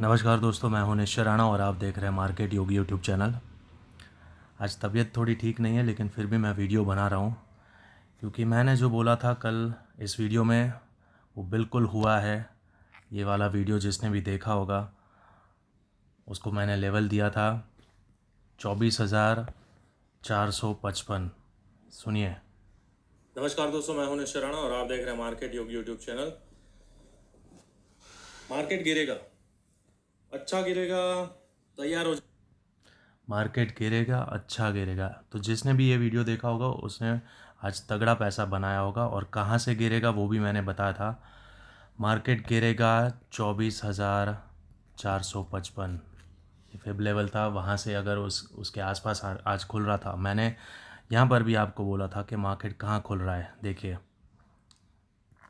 नमस्कार दोस्तों, मैं हूं निश्चय राणा और आप देख रहे हैं मार्केट योगी यूट्यूब चैनल। आज तबीयत थोड़ी ठीक नहीं है लेकिन फिर भी मैं वीडियो बना रहा हूं क्योंकि मैंने जो बोला था कल इस वीडियो में वो बिल्कुल हुआ है। ये वाला वीडियो जिसने भी देखा होगा उसको मैंने लेवल दिया था 24,455। सुनिए। नमस्कार दोस्तों, मैं हूं निश्चय राणा और आप देख रहे हैं मार्केट योगी यूट्यूब चैनल। मार्केट गिरेगा, अच्छा गिरेगा, तैयार हो। मार्केट गिरेगा, अच्छा गिरेगा। तो जिसने भी ये वीडियो देखा होगा उसने आज तगड़ा पैसा बनाया होगा। और कहाँ से गिरेगा वो भी मैंने बताया था। मार्केट गिरेगा 24,455, ये फेब लेवल था। वहाँ से अगर उसके आसपास आज खुल रहा था। मैंने यहाँ पर भी आपको बोला था कि मार्केट कहाँ खुल रहा है। देखिए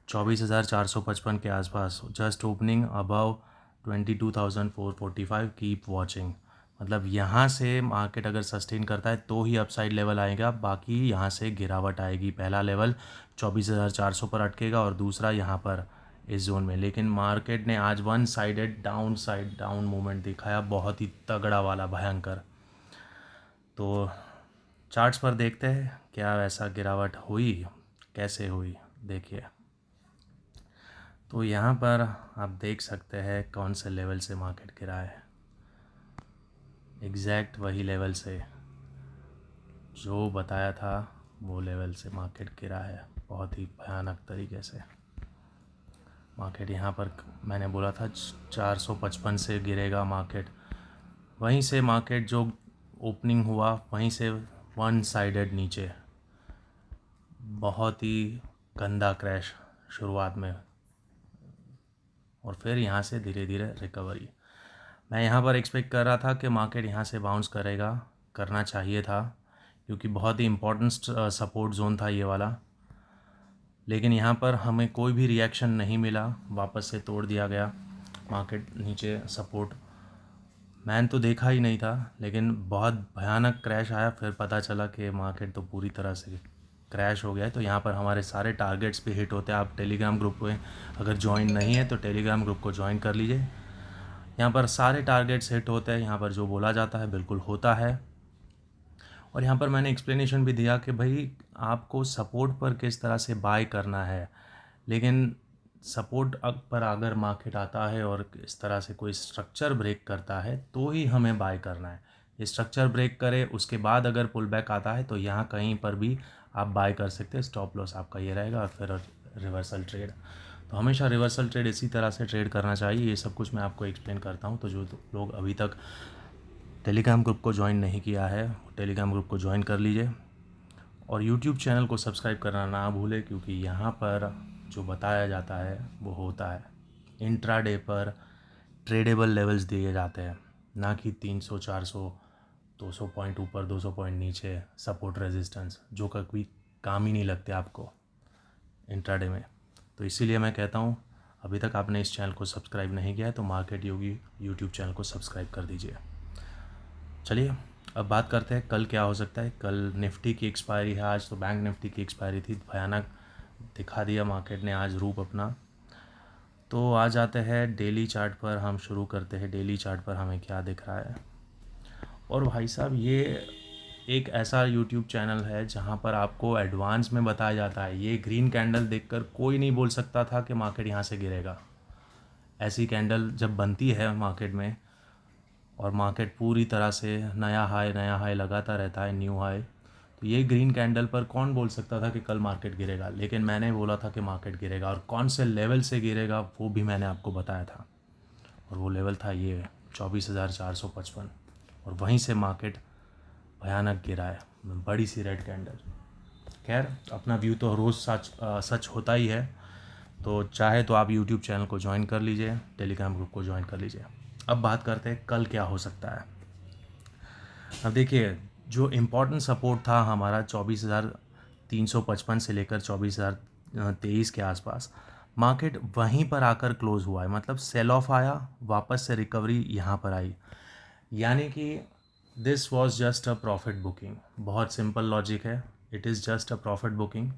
24,455 के आसपास, just opening above 22,445। Keep watching. मतलब यहाँ से मार्केट अगर सस्टेन करता है तो ही अपसाइड लेवल आएगा, बाकी यहाँ से गिरावट आएगी। पहला लेवल 24,400 पर अटकेगा और दूसरा यहाँ पर इस जोन में। लेकिन मार्केट ने आज वन साइडेड डाउन मूवमेंट दिखाया, बहुत ही तगड़ा वाला, भयंकर। तो चार्ट्स पर देखते हैं क्या ऐसा गिरावट हुई, कैसे हुई। देखिए तो यहाँ पर आप देख सकते हैं कौन से लेवल से मार्केट गिरा है। एग्जैक्ट वही लेवल से जो बताया था वो लेवल से मार्केट गिरा है, बहुत ही भयानक तरीके से। मार्केट यहाँ पर मैंने बोला था 455 से गिरेगा मार्केट। वहीं से मार्केट जो ओपनिंग हुआ वहीं से वन साइडेड नीचे, बहुत ही गंदा क्रैश शुरुआत में, और फिर यहाँ से धीरे धीरे रिकवरी। मैं यहाँ पर एक्सपेक्ट कर रहा था कि मार्केट यहाँ से बाउंस करेगा, करना चाहिए था क्योंकि बहुत ही इम्पोर्टेंट सपोर्ट जोन था ये वाला। लेकिन यहाँ पर हमें कोई भी रिएक्शन नहीं मिला, वापस से तोड़ दिया गया मार्केट नीचे। सपोर्ट मैंने तो देखा ही नहीं था, लेकिन बहुत भयानक क्रैश आया। फिर पता चला कि मार्केट तो पूरी तरह से क्रैश हो गया है। तो यहाँ पर हमारे सारे टारगेट्स भी हिट होते हैं। आप टेलीग्राम ग्रुप में अगर ज्वाइन नहीं है तो टेलीग्राम ग्रुप को ज्वाइन कर लीजिए। यहाँ पर सारे टारगेट्स हिट होते हैं। यहाँ पर जो बोला जाता है बिल्कुल होता है। और यहाँ पर मैंने एक्सप्लेनेशन भी दिया कि भाई आपको सपोर्ट पर किस तरह से बाय करना है। लेकिन सपोर्ट पर अगर मार्केट आता है और इस तरह से कोई स्ट्रक्चर ब्रेक करता है तो ही हमें बाय करना है। ये स्ट्रक्चर ब्रेक करे उसके बाद अगर पुल बैक आता है तो यहाँ कहीं पर भी आप बाय कर सकते हैं। स्टॉप लॉस आपका ये रहेगा और फिर रिवर्सल ट्रेड। तो हमेशा रिवर्सल ट्रेड इसी तरह से ट्रेड करना चाहिए। ये सब कुछ मैं आपको एक्सप्लेन करता हूँ। तो जो लोग अभी तक टेलीग्राम ग्रुप को ज्वाइन नहीं किया है टेलीग्राम ग्रुप को ज्वाइन कर लीजिए और यूट्यूब चैनल को सब्सक्राइब करना ना भूलें, क्योंकि यहाँ पर जो बताया जाता है वो होता है। इंट्राडे पर ट्रेडेबल लेवल्स दिए जाते हैं, ना कि 300 400 200 पॉइंट ऊपर 200 पॉइंट नीचे सपोर्ट रेजिस्टेंस, जो कभी काम ही नहीं लगते आपको इंट्राडे में। तो इसीलिए मैं कहता हूँ अभी तक आपने इस चैनल को सब्सक्राइब नहीं किया है तो मार्केट योगी यूट्यूब चैनल को सब्सक्राइब कर दीजिए। चलिए अब बात करते हैं कल क्या हो सकता है। कल निफ्टी की एक्सपायरी है आज, तो बैंक निफ्टी की एक्सपायरी थी, भयानक दिखा दिया मार्केट ने आज रूप अपना। तो आ जाते हैं डेली चार्ट पर, हम शुरू करते हैं। डेली चार्ट पर हमें क्या दिख रहा है। और भाई साहब ये एक ऐसा यूट्यूब चैनल है जहाँ पर आपको एडवांस में बताया जाता है। ये ग्रीन कैंडल देखकर कोई नहीं बोल सकता था कि मार्केट यहाँ से गिरेगा। ऐसी कैंडल जब बनती है मार्केट में और मार्केट पूरी तरह से नया हाई लगाता रहता है, न्यू हाई, तो ये ग्रीन कैंडल पर कौन बोल सकता था कि कल मार्केट गिरेगा। लेकिन मैंने बोला था कि मार्केट गिरेगा और कौन से लेवल से गिरेगा वो भी मैंने आपको बताया था। और वो लेवल था ये 24,455, और वहीं से मार्केट भयानक गिरा है, बड़ी सी रेड कैंडल। खैर अपना व्यू तो रोज़ सच होता ही है। तो चाहे तो आप यूट्यूब चैनल को ज्वाइन कर लीजिए, टेलीग्राम ग्रुप को ज्वाइन कर लीजिए। अब बात करते हैं कल क्या हो सकता है। अब देखिए जो इम्पोर्टेंट सपोर्ट था हमारा 24,355 से लेकर 24,023 के आसपास, मार्केट वहीं पर आकर क्लोज़ हुआ है। मतलब सेल ऑफ आया, वापस से रिकवरी यहाँ पर आई, यानी कि this was just a profit booking. बहुत सिंपल लॉजिक है, it is just a profit booking.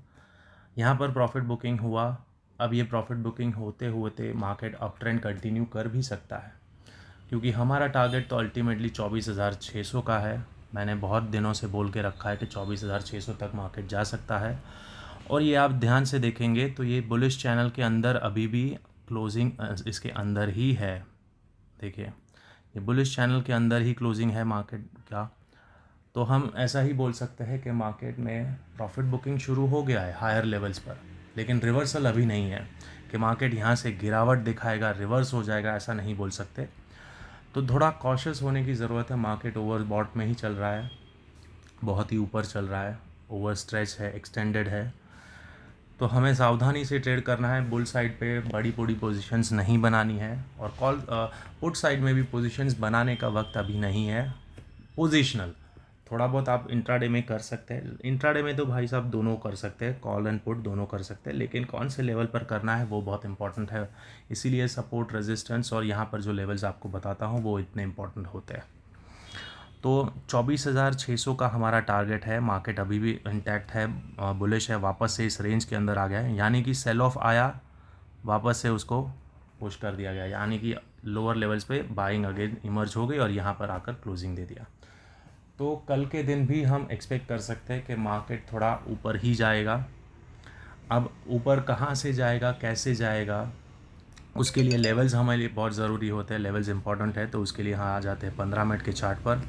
यहाँ पर प्रॉफिट बुकिंग हुआ। अब ये प्रॉफिट बुकिंग होते होते मार्केट अप ट्रेंड कंटिन्यू कर भी सकता है। क्योंकि हमारा टारगेट तो अल्टीमेटली 24,600 का है। मैंने बहुत दिनों से बोल के रखा है कि 24,600 तक मार्केट जा सकता है। और ये आप ध्यान से देखेंगे तो ये बुलिश चैनल के अंदर अभी भी क्लोजिंग इसके अंदर ही है। देखिए ये बुलिश चैनल के अंदर ही क्लोजिंग है मार्केट का। तो हम ऐसा ही बोल सकते हैं कि मार्केट में प्रॉफिट बुकिंग शुरू हो गया है हायर लेवल्स पर, लेकिन रिवर्सल अभी नहीं है कि मार्केट यहाँ से गिरावट दिखाएगा, रिवर्स हो जाएगा, ऐसा नहीं बोल सकते। तो थोड़ा कॉशियस होने की ज़रूरत है। मार्केट ओवरबॉट में ही चल रहा है, बहुत ही ऊपर चल रहा है, ओवर स्ट्रेच है, एक्सटेंडेड है। तो हमें सावधानी से ट्रेड करना है। बुल साइड पे बड़ी बड़ी पोजीशंस नहीं बनानी है, और कॉल पुट साइड में भी पोजीशंस बनाने का वक्त अभी नहीं है। पोजीशनल थोड़ा बहुत आप इंट्राडे में कर सकते हैं। इंट्राडे में तो भाई साहब दोनों कर सकते हैं, कॉल एंड पुट दोनों कर सकते हैं, लेकिन कौन से लेवल पर करना है वो बहुत इंपॉर्टेंट है। इसीलिए सपोर्ट, रेजिस्टेंस और यहाँ पर जो लेवल्स आपको बताता हूँ वो इतने इंपॉर्टेंट होते हैं। तो 24,600 का हमारा टारगेट है। मार्केट अभी भी इंटैक्ट है, बुलिश है, वापस से इस रेंज के अंदर आ गया है, यानी कि सेल ऑफ आया, वापस से उसको पुश कर दिया गया, यानी कि लोअर लेवल्स पे बाइंग अगेन इमर्ज हो गई और यहाँ पर आकर क्लोजिंग दे दिया। तो कल के दिन भी हम एक्सपेक्ट कर सकते हैं कि मार्केट थोड़ा ऊपर ही जाएगा। अब ऊपर कहाँ से जाएगा, कैसे जाएगा, उसके लिए लेवल्स हमारे लिए बहुत ज़रूरी होते हैं। लेवल्स इंपॉर्टेंट है, तो उसके लिए यहाँ आ जाते हैं 15 मिनट के चार्ट पर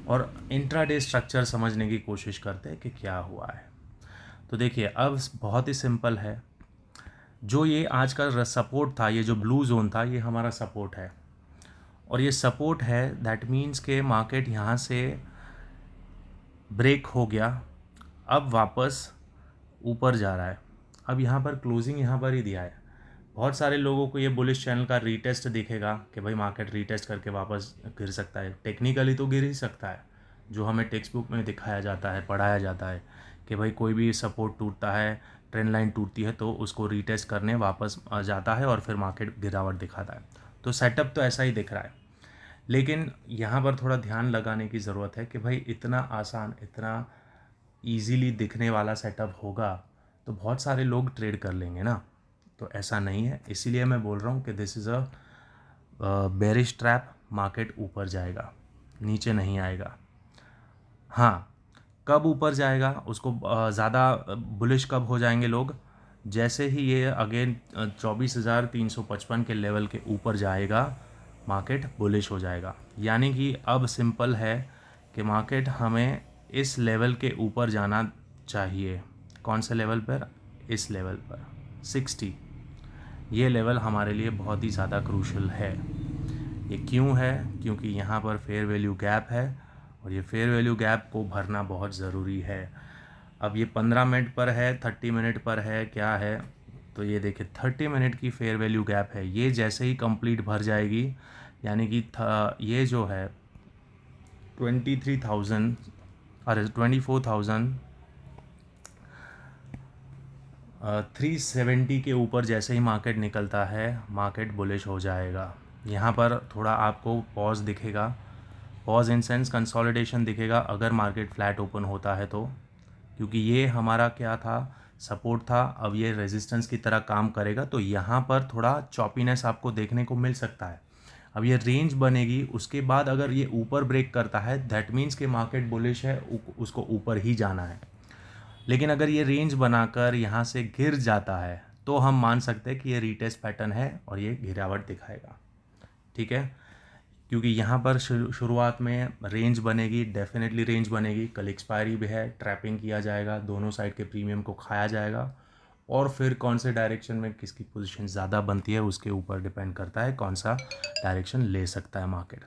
और इंट्राडे स्ट्रक्चर समझने की कोशिश करते हैं कि क्या हुआ है। तो देखिए अब बहुत ही सिंपल है। जो ये आज का सपोर्ट था, ये जो ब्लू जोन था, ये हमारा सपोर्ट है, और ये सपोर्ट है, दैट मीन्स के मार्केट यहाँ से ब्रेक हो गया, अब वापस ऊपर जा रहा है। अब यहाँ पर क्लोजिंग यहाँ पर ही दिया है। बहुत सारे लोगों को ये बुलिश चैनल का रीटेस्ट दिखेगा कि भाई मार्केट रीटेस्ट करके वापस गिर सकता है। टेक्निकली तो गिर ही सकता है, जो हमें टेक्स्ट बुक में दिखाया जाता है, पढ़ाया जाता है कि भाई कोई भी सपोर्ट टूटता है, ट्रेंड लाइन टूटती है, तो उसको रीटेस्ट करने वापस जाता है और फिर मार्केट गिरावट दिखाता है। तो सेटअप तो ऐसा ही दिख रहा है, लेकिन यहाँ पर थोड़ा ध्यान लगाने की ज़रूरत है कि भाई इतना आसान, इतना ईजीली दिखने वाला सेटअप होगा तो बहुत सारे लोग ट्रेड कर लेंगे ना। तो ऐसा नहीं है, इसीलिए मैं बोल रहा हूँ कि this is a bearish trap. Market ऊपर जाएगा, नीचे नहीं आएगा। हाँ, कब ऊपर जाएगा, उसको ज़्यादा बुलिश कब हो जाएंगे लोग, जैसे ही ये अगेन 24,355 के लेवल के ऊपर जाएगा, मार्केट बुलिश हो जाएगा। यानी कि अब सिंपल है कि मार्केट हमें इस लेवल के ऊपर जाना चाहिए। कौन से लेवल पर? इस लेवल पर 60। ये लेवल हमारे लिए बहुत ही ज़्यादा क्रूशल है। ये क्यों है? क्योंकि यहाँ पर फेयर वैल्यू गैप है, और ये फेयर वैल्यू गैप को भरना बहुत ज़रूरी है। अब ये 15 मिनट पर है, 30 मिनट पर है, क्या है? तो ये देखिए 30 मिनट की फेयर वैल्यू गैप है। ये जैसे ही कंप्लीट भर जाएगी, यानी कि ये जो है 23,000 अरे 24,370 के ऊपर जैसे ही मार्केट निकलता है, मार्केट बुलिश हो जाएगा। यहाँ पर थोड़ा आपको पॉज दिखेगा, पॉज इन सेंस कंसोलिडेशन दिखेगा अगर मार्केट फ्लैट ओपन होता है तो, क्योंकि ये हमारा क्या था, सपोर्ट था, अब ये रेजिस्टेंस की तरह काम करेगा। तो यहाँ पर थोड़ा चॉपीनेस आपको देखने को मिल सकता है। अब ये रेंज बनेगी, उसके बाद अगर ये ऊपर ब्रेक करता है, दैट मीन्स कि मार्केट बुलिश है, उसको ऊपर ही जाना है। लेकिन अगर ये रेंज बनाकर यहाँ से गिर जाता है तो हम मान सकते हैं कि ये रीटेस्ट पैटर्न है और ये गिरावट दिखाएगा। ठीक है, क्योंकि यहाँ पर शुरुआत में रेंज बनेगी, डेफिनेटली रेंज बनेगी। कल एक्सपायरी भी है, ट्रैपिंग किया जाएगा, दोनों साइड के प्रीमियम को खाया जाएगा, और फिर कौन से डायरेक्शन में किसकी पोजीशन ज़्यादा बनती है उसके ऊपर डिपेंड करता है कौन सा डायरेक्शन ले सकता है मार्केट।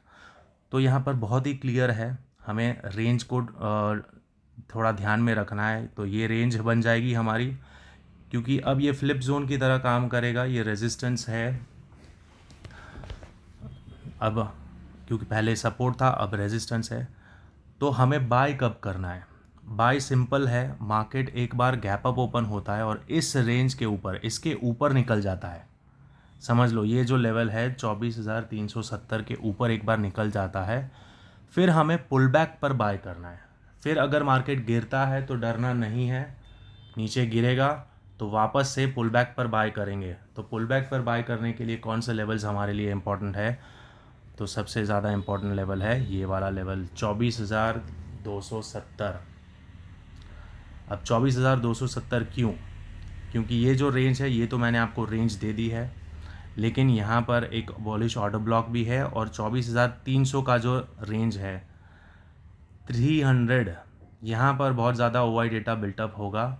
तो यहाँ पर बहुत ही क्लियर है, हमें रेंज को थोड़ा ध्यान में रखना है। तो ये रेंज बन जाएगी हमारी, क्योंकि अब ये फ्लिप जोन की तरह काम करेगा। ये रेजिस्टेंस है अब, क्योंकि पहले सपोर्ट था, अब रेजिस्टेंस है। तो हमें बाय कब करना है? बाय सिंपल है, मार्केट एक बार गैप अप ओपन होता है और इस रेंज के ऊपर, इसके ऊपर निकल जाता है। समझ लो ये जो लेवल है 24,370 के ऊपर एक बार निकल जाता है, फिर हमें पुल बैक पर बाय करना है। फिर अगर मार्केट गिरता है तो डरना नहीं है, नीचे गिरेगा तो वापस से पुल बैक पर बाय करेंगे। तो पुल बैक पर बाय करने के लिए कौन से लेवल्स हमारे लिए इम्पोर्टेंट है? तो सबसे ज़्यादा इम्पोर्टेंट लेवल है ये वाला लेवल 24,270। अब 24,270 क्यों? क्योंकि ये जो रेंज है ये तो मैंने आपको रेंज दे दी है, लेकिन यहाँ पर एक बॉलिश ऑर्डर ब्लॉक भी है और 24,300 का जो रेंज है 300, यहाँ पर बहुत ज़्यादा ओवाई डेटा बिल्टअप होगा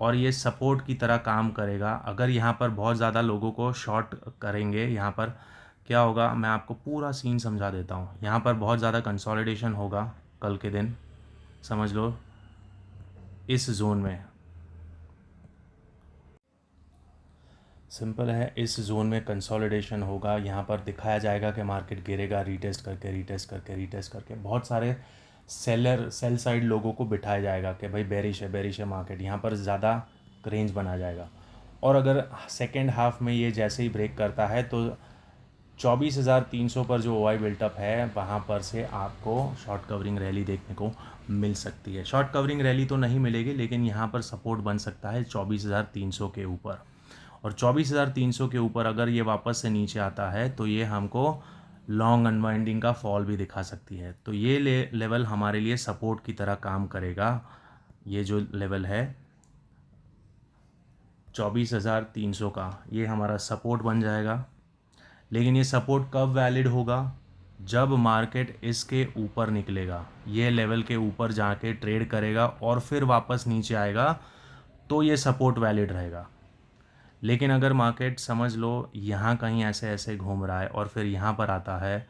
और ये सपोर्ट की तरह काम करेगा। अगर यहाँ पर बहुत ज़्यादा लोगों को शॉर्ट करेंगे, यहाँ पर क्या होगा मैं आपको पूरा सीन समझा देता हूँ। यहाँ पर बहुत ज़्यादा कंसोलिडेशन होगा कल के दिन, समझ लो इस जोन में, सिंपल है, इस जोन में कंसोलिडेशन होगा। यहाँ पर दिखाया जाएगा कि मार्केट गिरेगा, रीटेस्ट करके रीटेस्ट करके रीटेस्ट करके बहुत सारे सेल साइड लोगों को बिठाया जाएगा कि भाई बेरिश है मार्केट, यहाँ पर ज़्यादा रेंज बना जाएगा। और अगर सेकेंड हाफ में ये जैसे ही ब्रेक करता है तो 24,300 पर जो ओवाई बिल्टअप है वहाँ पर से आपको शॉर्ट कवरिंग रैली देखने को मिल सकती है। शॉर्ट कवरिंग रैली तो नहीं मिलेगी, लेकिन यहाँ पर सपोर्ट बन सकता है 24,300 के ऊपर। और 24,300 के ऊपर अगर ये वापस से नीचे आता है तो ये हमको लॉन्ग अनवाइंडिंग का फॉल भी दिखा सकती है। तो ये लेवल हमारे लिए सपोर्ट की तरह काम करेगा। ये जो लेवल है 24,300 का, ये हमारा सपोर्ट बन जाएगा। लेकिन ये सपोर्ट कब वैलिड होगा? जब मार्केट इसके ऊपर निकलेगा, ये लेवल के ऊपर जाके ट्रेड करेगा और फिर वापस नीचे आएगा तो ये सपोर्ट वैलिड रहेगा। लेकिन अगर मार्केट समझ लो यहाँ कहीं ऐसे ऐसे घूम रहा है और फिर यहाँ पर आता है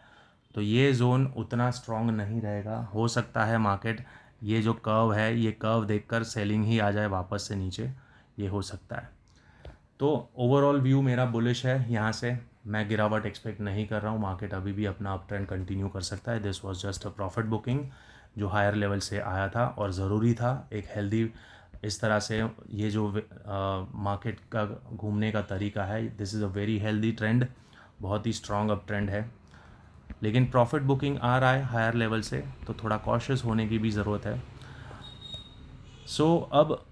तो ये जोन उतना स्ट्रॉन्ग नहीं रहेगा। हो सकता है मार्केट ये जो कर्व है ये कर्व देखकर सेलिंग ही आ जाए वापस से नीचे, ये हो सकता है। तो ओवरऑल व्यू मेरा बुलिश है। यहाँ से मैं गिरावट एक्सपेक्ट नहीं कर रहा हूँ, मार्केट अभी भी अपना अप ट्रेंड कंटिन्यू कर सकता है। This was just a profit booking जो हायर लेवल से आया था और ज़रूरी था। एक हेल्दी इस तरह से ये जो मार्केट का घूमने का तरीका है, this is a very healthy trend, बहुत ही स्ट्रॉन्ग अप ट्रेंड है। लेकिन प्रॉफिट बुकिंग आ रहा है हायर लेवल से तो थोड़ा कॉशियस होने की भी ज़रूरत है। सो अब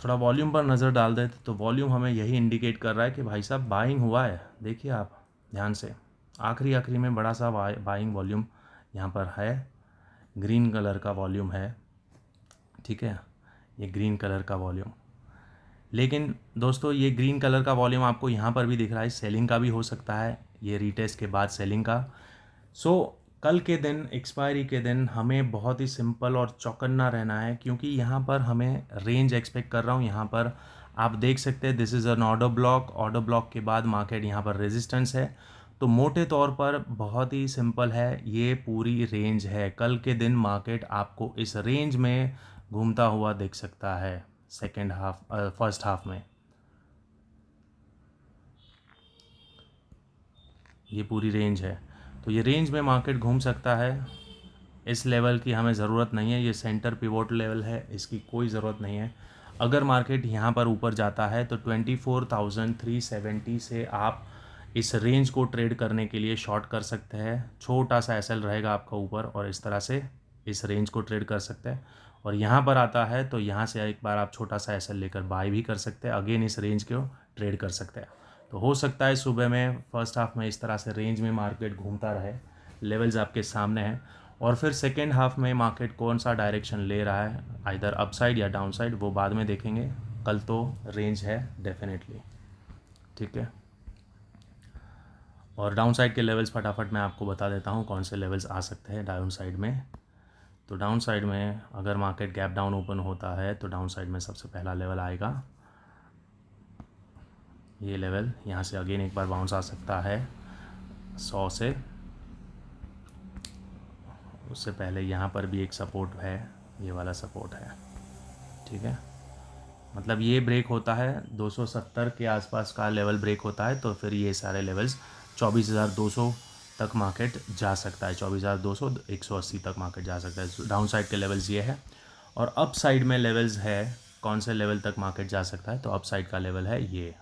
थोड़ा वॉल्यूम पर नज़र डाल दें तो वॉल्यूम हमें यही इंडिकेट कर रहा है कि भाई साहब बाइंग हुआ है। देखिए आप ध्यान से, आखिरी में बड़ा सा बाइंग वॉल्यूम यहाँ पर है, ग्रीन कलर का वॉल्यूम है, ठीक है, ये ग्रीन कलर का वॉल्यूम। लेकिन दोस्तों ये ग्रीन कलर का वॉल्यूम आपको यहाँ पर भी दिख रहा है, सेलिंग का भी हो सकता है, ये रीटेस्ट के बाद सेलिंग का। सो कल के दिन एक्सपायरी के दिन हमें बहुत ही सिंपल और चौकन्ना रहना है, क्योंकि यहाँ पर हमें रेंज एक्सपेक्ट कर रहा हूँ। यहाँ पर आप देख सकते हैं this is an order block के बाद मार्केट यहाँ पर रेजिस्टेंस है। तो मोटे तौर पर बहुत ही सिंपल है, ये पूरी रेंज है। कल के दिन मार्केट आपको इस रेंज में घूमता हुआ दिख सकता है फर्स्ट हाफ में। ये पूरी रेंज है, तो ये रेंज में मार्केट घूम सकता है। इस लेवल की हमें ज़रूरत नहीं है, ये सेंटर पिवोट लेवल है, इसकी कोई ज़रूरत नहीं है। अगर मार्केट यहाँ पर ऊपर जाता है तो 24,370 से आप इस रेंज को ट्रेड करने के लिए शॉर्ट कर सकते हैं। छोटा सा एसएल रहेगा आपका ऊपर और इस तरह से इस रेंज को ट्रेड कर सकते हैं। और यहाँ पर आता है तो यहाँ से एक बार आप छोटा सा एसएल लेकर बाय भी कर सकते हैं, अगेन इस रेंज को ट्रेड कर सकते हैं। तो हो सकता है सुबह में फर्स्ट हाफ में इस तरह से रेंज में मार्केट घूमता रहे, लेवल्स आपके सामने हैं। और फिर सेकेंड हाफ में मार्केट कौन सा डायरेक्शन ले रहा है, आइदर अपसाइड या डाउनसाइड, वो बाद में देखेंगे। कल तो रेंज है डेफिनेटली, ठीक है। और डाउन साइड के लेवल्स फटाफट मैं आपको बता देता हूँ कौन से लेवल्स आ सकते हैं डाउन साइड में। तो डाउन साइड में अगर मार्केट गैप डाउन ओपन होता है तो डाउन साइड में सबसे पहला लेवल आएगा ये लेवल। यहाँ से अगेन एक बार बाउंस आ सकता है 100 से, उससे पहले यहाँ पर भी एक सपोर्ट है, ये वाला सपोर्ट है, ठीक है। मतलब ये ब्रेक होता है 270 के आसपास का लेवल ब्रेक होता है तो फिर ये सारे लेवल्स 24,200 तक मार्केट जा सकता है, 24,200 180 तक मार्केट जा सकता है। डाउन साइड के लेवल्स ये है। और अप साइड में लेवल्स है, कौन से लेवल तक मार्केट जा सकता है, तो अप साइड का लेवल है ये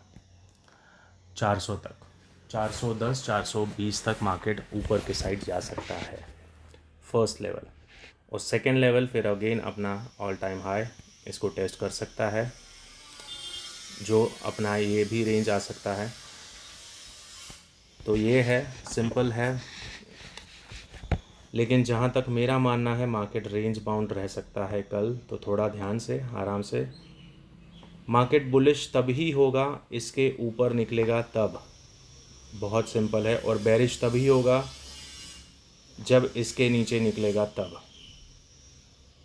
400 तक, 410 420 तक मार्केट ऊपर के साइड जा सकता है फर्स्ट लेवल। और सेकेंड लेवल फिर अगेन अपना ऑल टाइम हाई इसको टेस्ट कर सकता है, जो अपना ये भी रेंज आ सकता है। तो ये है, सिंपल है, लेकिन जहाँ तक मेरा मानना है मार्केट रेंज बाउंड रह सकता है कल, तो थोड़ा ध्यान से आराम से। मार्केट बुलिश तभी होगा इसके ऊपर निकलेगा तब, बहुत सिंपल है। और बेरिश तभी होगा जब इसके नीचे निकलेगा तब।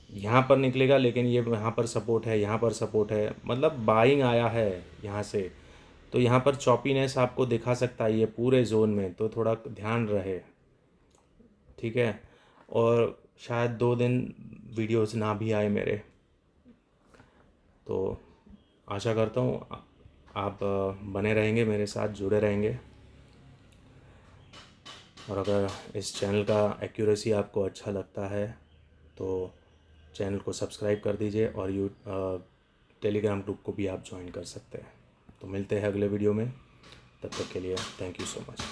यहाँ पर निकलेगा लेकिन ये यहाँ पर सपोर्ट है, यहाँ पर सपोर्ट है, मतलब बाइंग आया है यहाँ से, तो यहाँ पर चॉपीनेस आपको दिखा सकता है ये पूरे जोन में, तो थोड़ा ध्यान रहे, ठीक है। और शायद 2 दिन वीडियोस ना भी आए मेरे, तो आशा करता हूँ आप बने रहेंगे, मेरे साथ जुड़े रहेंगे। और अगर इस चैनल का एक्यूरेसी आपको अच्छा लगता है तो चैनल को सब्सक्राइब कर दीजिए, और टेलीग्राम ग्रुप को भी आप ज्वाइन कर सकते हैं। तो मिलते हैं अगले वीडियो में, तब तक के लिए थैंक यू सो मच।